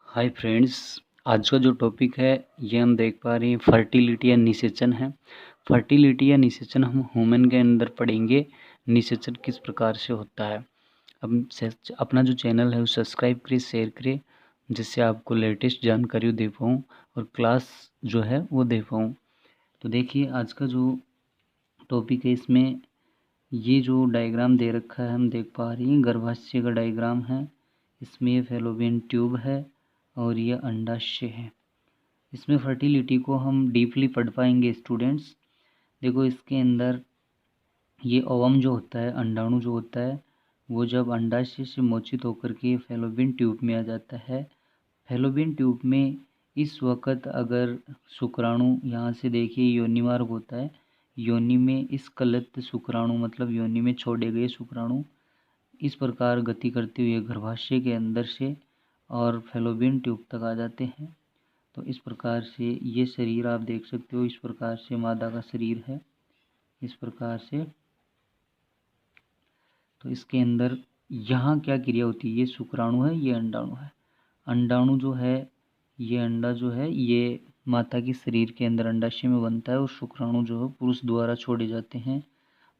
Hi friends, आज का जो टॉपिक है ये हम देख पा रहे हैं फर्टिलिटी या निषेचन है। फर्टिलिटी या निषेचन हम ह्यूमन के अंदर पढ़ेंगे, निषेचन किस प्रकार से होता है। अब अपना जो चैनल है उसे सब्सक्राइब करिए, शेयर करिए, जिससे आपको लेटेस्ट जानकारी दे पाऊँ और क्लास जो है वो दे पाऊँ। तो देखिए आज का जो टॉपिक है इसमें ये जो डायग्राम दे रखा है हम देख पा रहे हैं, गर्भाशय का डायग्राम है। इसमें ये फैलोपियन ट्यूब है और ये अंडाशय है। इसमें फर्टिलिटी को हम डीपली पढ़ पाएंगे स्टूडेंट्स। देखो इसके अंदर ये ओवम जो होता है, अंडाणु जो होता है, वो जब अंडाशय से मोचित होकर के फैलोपियन ट्यूब में आ जाता है। फैलोपियन ट्यूब में इस वक्त अगर शुक्राणु यहाँ से देखिए योनि मार्ग होता है, योनि में इस कलत शुक्राणु मतलब योनि में छोड़े गए शुक्राणु इस प्रकार गति करते हुए गर्भाशय के अंदर से और फैलोपियन ट्यूब तक आ जाते हैं। तो इस प्रकार से ये शरीर आप देख सकते हो, इस प्रकार से मादा का शरीर है, इस प्रकार से। तो इसके अंदर यहाँ क्या क्रिया होती है, ये शुक्राणु है, ये अंडाणु है। अंडाणु जो है, ये अंडा जो है ये माता के शरीर के अंदर अंडाशय में बनता है और शुक्राणु जो है पुरुष द्वारा छोड़े जाते हैं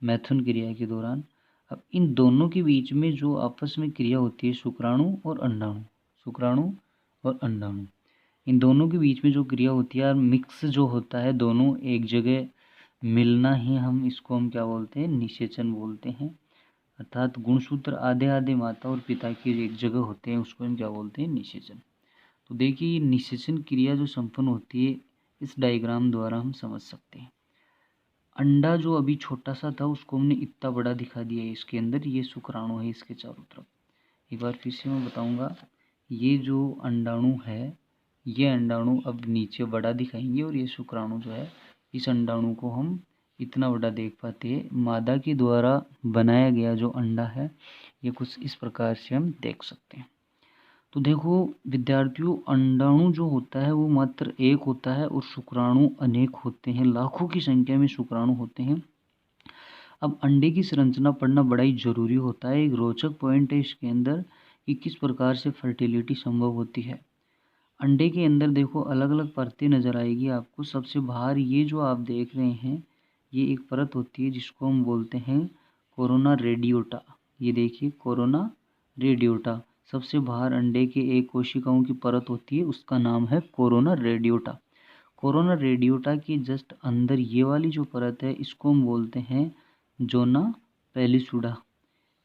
मैथुन क्रिया के दौरान। अब इन दोनों के बीच में जो आपस में क्रिया होती है शुक्राणु और अंडाणु, शुक्राणु और अंडाणु, इन दोनों के बीच में जो क्रिया होती है और मिक्स जो होता है, दोनों एक जगह मिलना ही हम क्या बोलते हैं, निषेचन बोलते हैं। अर्थात गुणसूत्र आधे आधे माता और पिता की एक जगह होते हैं, उसको हम क्या बोलते हैं, निषेचन। तो देखिए ये निषेचन क्रिया जो संपन्न होती है इस डायग्राम द्वारा हम समझ सकते हैं। अंडा जो अभी छोटा सा था उसको हमने इतना बड़ा दिखा दिया है, इसके अंदर ये शुक्राणु है इसके चारों तरफ। एक बार फिर से मैं बताऊंगा, ये जो अंडाणु है, ये अंडाणु अब नीचे बड़ा दिखाएंगे और ये शुक्राणु जो है, इस अंडाणु को हम इतना बड़ा देख पाते हैं। मादा के द्वारा बनाया गया जो अंडा है ये कुछ इस प्रकार से हम देख सकते हैं। तो देखो विद्यार्थियों, अंडाणु जो होता है वो मात्र एक होता है और शुक्राणु अनेक होते हैं, लाखों की संख्या में शुक्राणु होते हैं। अब अंडे की संरचना पढ़ना बड़ा ही जरूरी होता है। एक रोचक पॉइंट है इसके अंदर कि किस प्रकार से फर्टिलिटी संभव होती है। अंडे के अंदर देखो अलग अलग परतें नजर आएगी आपको। सबसे बाहर ये जो आप देख रहे हैं ये एक परत होती है जिसको हम बोलते हैं कोरोना रेडियोटा। ये देखिए कोरोना रेडियोटा, सबसे बाहर अंडे के एक कोशिकाओं की परत होती है, उसका नाम है कोरोना रेडियोटा। कोरोना रेडियोटा के जस्ट अंदर ये वाली जो परत है इसको हम बोलते हैं जोना पेलिसुडा।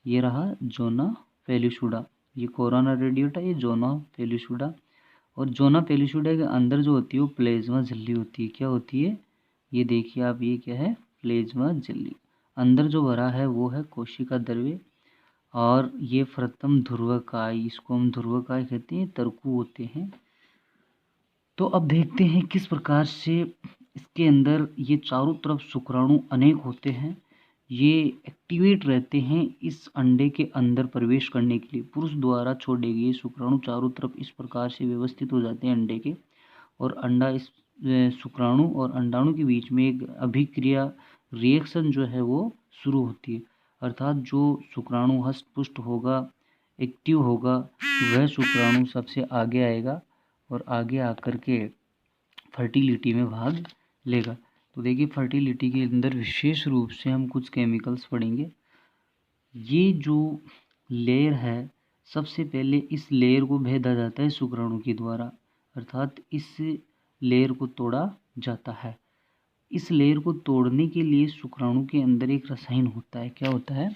ये रहा जोना पेलिसुडा, ये कोरोना रेडियोटा, ये जोना पेलिसुडा। और जोना पेलिसुडा के अंदर जो होती है वो प्लेज्मा झिल्ली होती है। क्या होती है, ये देखिए आप, ये क्या है, प्लेज्मा झिल्ली। अंदर जो भरा है वो है कोशिका द्रव्य और ये प्रथम ध्रुवकाय, इसको हम ध्रुवकाय कहते हैं, तरकु होते हैं। तो अब देखते हैं किस प्रकार से इसके अंदर ये चारों तरफ शुक्राणु अनेक होते हैं, ये एक्टिवेट रहते हैं इस अंडे के अंदर प्रवेश करने के लिए। पुरुष द्वारा छोड़े गए शुक्राणु चारों तरफ इस प्रकार से व्यवस्थित हो जाते हैं अंडे के, और अंडा इस शुक्राणु और अंडाणु के बीच में एक अभिक्रिया रिएक्शन जो है वो शुरू होती है। अर्थात जो शुक्राणु हष्ट पुष्ट होगा, एक्टिव होगा, वह शुक्राणु सबसे आगे आएगा और आगे आकर के फर्टिलिटी में भाग लेगा। तो देखिए फर्टिलिटी के अंदर विशेष रूप से हम कुछ केमिकल्स पढ़ेंगे। ये जो लेयर है, सबसे पहले इस लेयर को भेदा जाता है शुक्राणु के द्वारा, अर्थात इस लेयर को तोड़ा जाता है। इस लेयर को तोड़ने के लिए शुक्राणु के अंदर एक रसायन होता है। क्या होता है,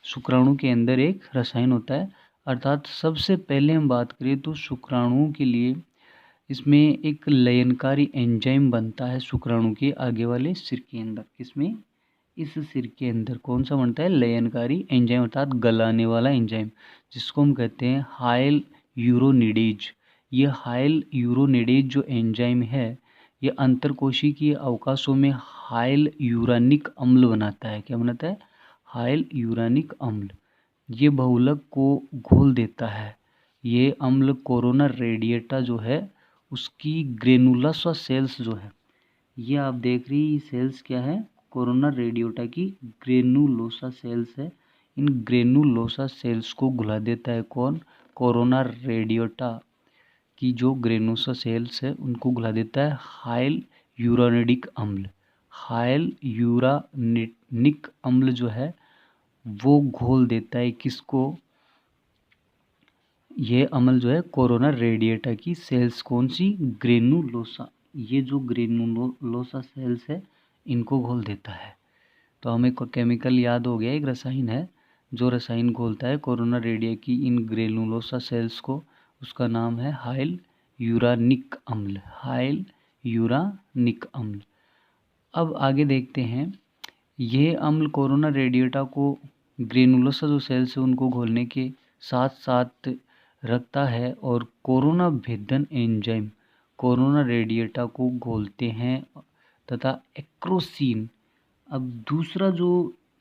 शुक्राणु के अंदर एक रसायन होता है। अर्थात सबसे पहले हम बात करें तो शुक्राणुओं के लिए इसमें एक लयनकारी एंजाइम बनता है शुक्राणु के आगे वाले सिर के अंदर। किसमें, इस सिर के अंदर कौन सा बनता है, लयनकारी एंजाइम, अर्थात गलाने वाला एंजाइम, जिसको हम कहते हैं हाइल यूरोनिडेज। ये हाइल यूरोनिडेज जो एंजाइम है ये अंतरकोशिकीय अवकाशों में हाइल यूरानिक अम्ल बनाता है। क्या बनाता है, हाइल यूरानिक अम्ल। ये बहुलक को घोल देता है। ये अम्ल कोरोना रेडिएटा जो है उसकी ग्रेनुलोसा सेल्स जो है, ये आप देख रही ये सेल्स क्या है, कोरोना रेडियोटा की ग्रेनुलोसा सेल्स है। इन ग्रेनुलोसा सेल्स को घुला देता है कौन, कोरोना रेडियोटा। कि जो ग्रेनुलोसा सेल्स है उनको घुला देता है हाइल यूरानिडिक अम्ल। हाइल यूरानिक अम्ल जो है वो घोल देता है किसको, ये अम्ल जो है कोरोना रेडिएटा की सेल्स, कौन सी, ग्रेनुलोसा, ये जो ग्रेनुलोसा सेल्स है इनको घोल देता है। तो हमें केमिकल याद हो गया, एक रसायन है जो रसायन घोलता है कोरोना रेडिया की इन ग्रेनुलोसा सेल्स को, उसका नाम है हाइल यूरानिक अम्ल। हाइल यूरानिक अम्ल। अब आगे देखते हैं, यह अम्ल कोरोना रेडिएटा को, ग्रेनुलोसा जो सेल्स है उनको घोलने के साथ साथ रखता है और कोरोना भेदन एंजाइम कोरोना रेडिएटा को घोलते हैं तथा एक्रोसीन। अब दूसरा जो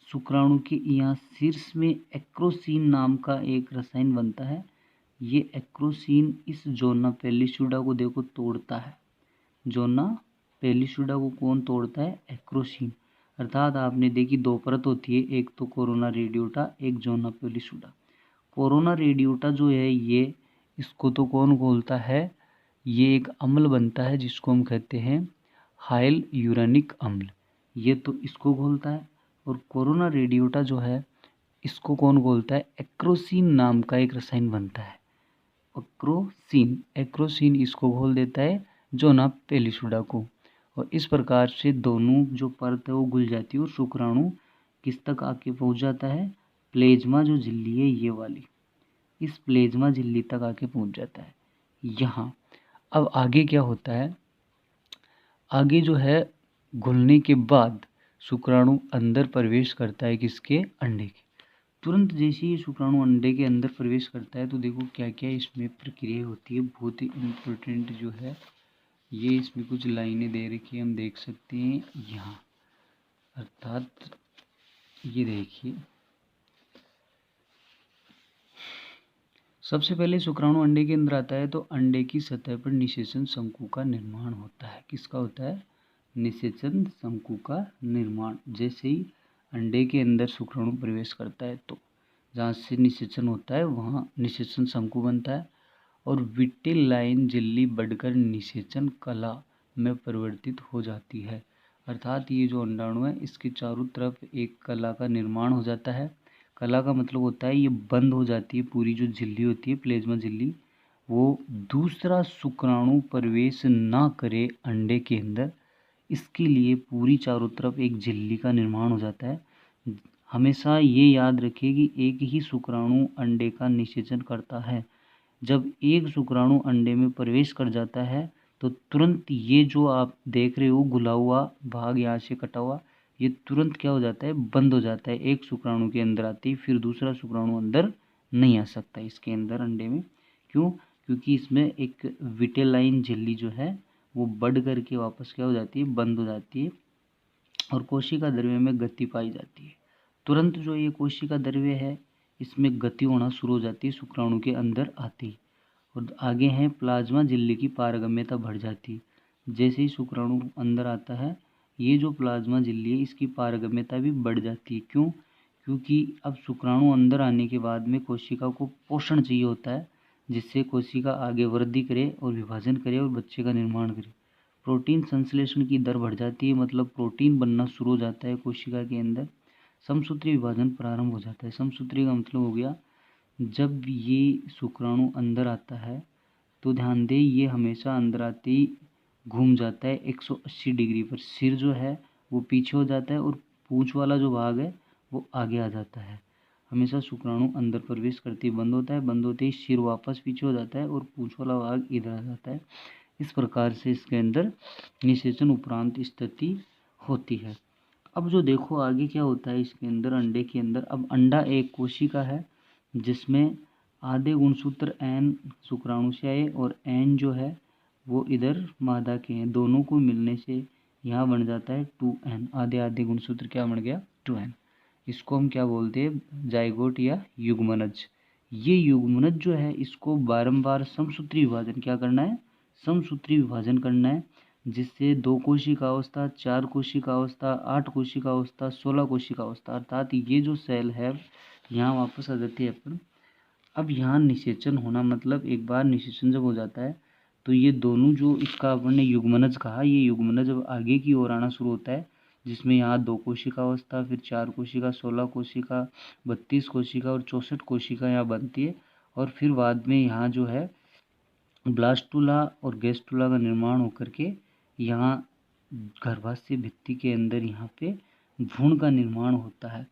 शुक्राणु के यहाँ शीर्ष में एक्रोसीन नाम का एक रसायन बनता है, ये एक्रोसीन इस जोना पेलिसुडा को देखो तोड़ता है। जोना पेलिसुडा को कौन तोड़ता है, एक्रोसीन। अर्थात आपने देखी दो परत होती है, एक तो कोरोना रेडियोटा, एक जोना पेलिसुडा। कोरोना रेडियोटा जो है ये, इसको तो कौन घोलता है, ये एक अम्ल बनता है जिसको हम कहते हैं हाइल यूरानिक अम्ल, ये तो इसको घोलता है। और कोरोना रेडियोटा जो है इसको कौन घोलता है, एक्रोसीन नाम का एक रसायन बनता है, एक्रोसीन इसको घोल देता है जोना पेलिसुडा को। और इस प्रकार से दोनों जो परत है वो घुल जाती है और शुक्राणु किस तक आके पहुंच जाता है, प्लेज्मा जो झिल्ली है ये वाली, इस प्लेज्मा झिल्ली तक आके पहुंच जाता है यहाँ। अब आगे क्या होता है, आगे जो है घुलने के बाद शुक्राणु अंदर प्रवेश करता है किसके, अंडे के। तुरंत जैसे ही शुक्राणु अंडे के अंदर प्रवेश करता है तो देखो क्या क्या इसमें प्रक्रिया होती है, बहुत ही इम्पोर्टेंट जो है ये, इसमें कुछ लाइनें दे रखी है, हम देख सकते हैं यहाँ। अर्थात ये देखिए, सबसे पहले शुक्राणु अंडे के अंदर आता है तो अंडे की सतह पर निषेचन शंकु का निर्माण होता है। किसका होता है, निषेचन शंकु का निर्माण। जैसे ही अंडे के अंदर शुक्राणु प्रवेश करता है तो जहाँ से निषेचन होता है वहाँ निषेचन शंकु बनता है और विटिलाइन झिल्ली बढ़कर निषेचन कला में परिवर्तित हो जाती है। अर्थात ये जो अंडाणु है इसके चारों तरफ एक कला का निर्माण हो जाता है। कला का मतलब होता है ये बंद हो जाती है, पूरी जो झिल्ली होती है प्लेज्मा झिल्ली, वो दूसरा शुक्राणु प्रवेश ना करे अंडे के अंदर, इसके लिए पूरी चारों तरफ एक झिल्ली का निर्माण हो जाता है। हमेशा ये याद रखिए कि एक ही शुक्राणु अंडे का निषेचन करता है। जब एक शुक्राणु अंडे में प्रवेश कर जाता है तो तुरंत ये जो आप देख रहे हो घुला हुआ भाग यहाँ से कटा हुआ, ये तुरंत क्या हो जाता है, बंद हो जाता है। एक शुक्राणु के अंदर आते ही फिर दूसरा शुक्राणु अंदर नहीं आ सकता इसके अंदर अंडे में। क्यों, क्योंकि इसमें एक विटेलाइन झिल्ली जो है वो बढ़ करके वापस क्या हो जाती है, बंद हो जाती है और कोशिका द्रव्य में गति पाई जाती है। तुरंत जो ये कोशिका द्रव्य है इसमें गति होना शुरू हो जाती है शुक्राणु के अंदर आते ही। और आगे हैं प्लाज्मा झिल्ली की पारगम्यता बढ़ जाती है। जैसे ही शुक्राणु अंदर आता है ये जो प्लाज्मा झिल्ली है इसकी पारगम्यता भी बढ़ जाती है। क्यों, क्योंकि अब शुक्राणु अंदर आने के बाद में कोशिका को पोषण चाहिए होता है जिससे कोशिका आगे वृद्धि करे और विभाजन करे और बच्चे का निर्माण करे। प्रोटीन संश्लेषण की दर बढ़ जाती है, मतलब प्रोटीन बनना शुरू हो जाता है कोशिका के अंदर। समसूत्री विभाजन प्रारंभ हो जाता है। समसूत्री का मतलब हो गया जब ये शुक्राणु अंदर आता है तो ध्यान दें ये हमेशा अंदर आते ही घूम जाता है 180 डिग्री पर। सिर जो है वो पीछे हो जाता है और पूंछ वाला जो भाग है वो आगे आ जाता है। हमेशा शुक्राणु अंदर प्रवेश करते ही बंद होता है, बंद होते ही सिर वापस पीछे हो जाता है और पूंछ वाला भाग इधर आ जाता है। इस प्रकार से इसके अंदर निषेचन उपरांत स्थिति होती है। अब जो देखो आगे क्या होता है इसके अंदर, अंडे के अंदर। अब अंडा एक कोशिका है जिसमें आधे गुणसूत्र एन शुक्राणु से आए और एन जो है वो इधर मादा के हैं, दोनों को मिलने से यहाँ बन जाता है 2n। आधे आधे गुणसूत्र क्या बन गया, 2n। इसको हम क्या बोलते हैं, जाइगोट या युग्मनज। ये युग्मनज जो है इसको बारंबार समसूत्री विभाजन क्या करना है, समसूत्री विभाजन करना है, जिससे 2 कोशिका अवस्था, 4 कोशिका अवस्था, 8 कोशिका अवस्था, 16 कोशिका अवस्था, अर्थात ये जो सेल है यहाँ वापस आ जाती है अपन। अब यहाँ निषेचन होना, मतलब एक बार निषेचन जब हो जाता है तो ये दोनों जो इसका अपन ने युग्मनज कहा, ये युग्मनज अब आगे की ओर आना शुरू होता है, जिसमें यहाँ 2 कोशिका अवस्था, फिर 4 कोशिका, 16 कोशिका, 32 कोशिका और 64 कोशिका यहाँ बनती है। और फिर बाद में यहाँ जो है ब्लास्टुला और गैस्टुला का निर्माण होकर के यहाँ गर्भाशय भित्ति के अंदर यहाँ पे भ्रूण का निर्माण होता है।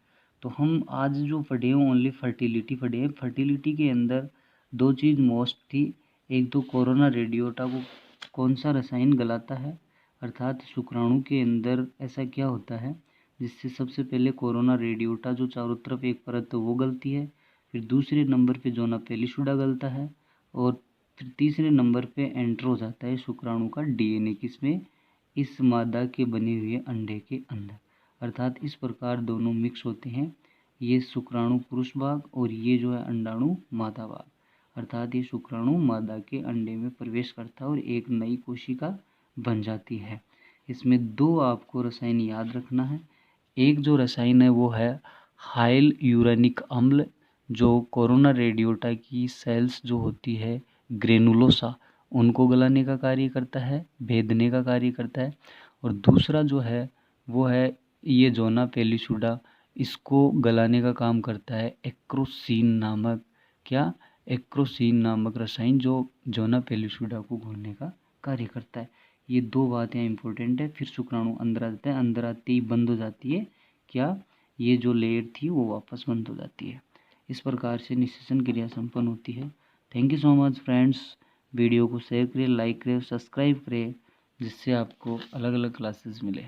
तो हम आज जो पढ़े हैं ओनली फर्टिलिटी पढ़े हैं। फर्टिलिटी के अंदर 2 चीज़ मोस्ट थी, एक तो कोरोना रेडियोटा को कौन सा रसायन गलाता है, अर्थात शुक्राणु के अंदर ऐसा क्या होता है जिससे सबसे पहले कोरोना रेडियोटा जो चारों तरफ एक परत तो वो गलती है, फिर दूसरे नंबर पे जोना पेलिशुडा गलता है, और फिर तीसरे नंबर पे एंटर हो जाता है शुक्राणु का डीएनए, किसमें, इस मादा के बने हुए अंडे के अंदर। अर्थात इस प्रकार दोनों मिक्स होते हैं, ये शुक्राणु पुरुष भाग और ये जो है अंडाणु मादा भाग। अर्थात ये शुक्राणु मादा के अंडे में प्रवेश करता है और एक नई कोशिका बन जाती है। इसमें 2 आपको रसायन याद रखना है। एक जो रसायन है वो है हाइल यूरेनिक अम्ल, जो कोरोना रेडियोटा की सेल्स जो होती है ग्रेनुलोसा उनको गलाने का कार्य करता है, भेदने का कार्य करता है। और दूसरा जो है वो है ये जोना पेलिशुडा, इसको गलाने का काम करता है एक्रोसीन नामक, क्या, एक्रोसीन नामक रसायन जो जोना पेलिशुडा को घोलने का कार्य करता है। ये 2 बातें इंपॉर्टेंट है। फिर शुक्राणु अंदर आता है, अंदर आते ही बंद हो जाती है, क्या, ये जो लेयर थी वो वापस बंद हो जाती है। इस प्रकार से निषेचन क्रिया संपन्न होती है। Thank you so much friends. Video को शेयर करें, लाइक करें, सब्सक्राइब करें, जिससे आपको अलग अलग क्लासेस मिले।